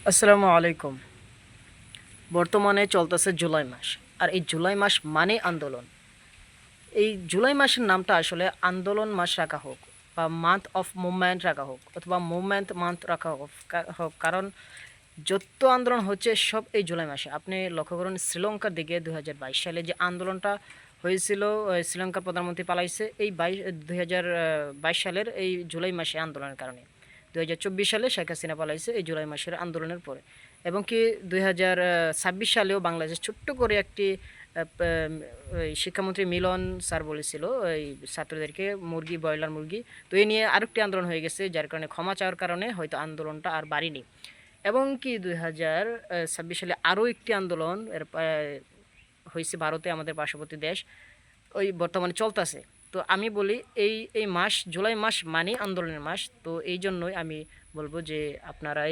আসসালামু আলাইকুম। বর্তমানে চলতেছে জুলাই মাস। আর এই জুলাই মাস মানে আন্দোলন। এই জুলাই মাসের নামটা আসলে আন্দোলন মাস রাখা হোক বা মান্থ অফ মুভমেন্ট রাখা হোক অথবা মুভমেন্ট মান্থ রাখা হোক, কারণ যত আন্দোলন হচ্ছে সব এই জুলাই মাসে। আপনি লক্ষ্য করুন শ্রীলঙ্কার দিকে 2022 সালে যে আন্দোলনটা হয়েছিল, শ্রীলঙ্কার প্রধানমন্ত্রী পালাইছে এই 2022 সালের এই জুলাই মাসে আন্দোলনের কারণে। 2024 সালে শেখ হাসিনা পালাইছে এই জুলাই মাসের আন্দোলনের পরে। এবং কি 2026 সালেও বাংলাদেশ ছোট্ট করে একটি ওই শিক্ষামন্ত্রী মিলন স্যার বলেছিল ওই ছাত্রদেরকে মুরগি, ব্রয়লার মুরগি, তো এই নিয়ে আরেকটি আন্দোলন হয়ে গেছে, যার কারণে ক্ষমা চাওয়ার কারণে হয়তো আন্দোলনটা আর বাড়েনি। এবং কি 2026 সালে আরও একটি আন্দোলন হয়েছে ভারতে, আমাদের পার্শ্ববর্তী দেশ, ওই বর্তমানে চলতেছে। তো আমি বলি এই এই মাস জুলাই মাস মানে আন্দোলনের মাস, তো এই জন্যই আমি বলবো যে আপনারা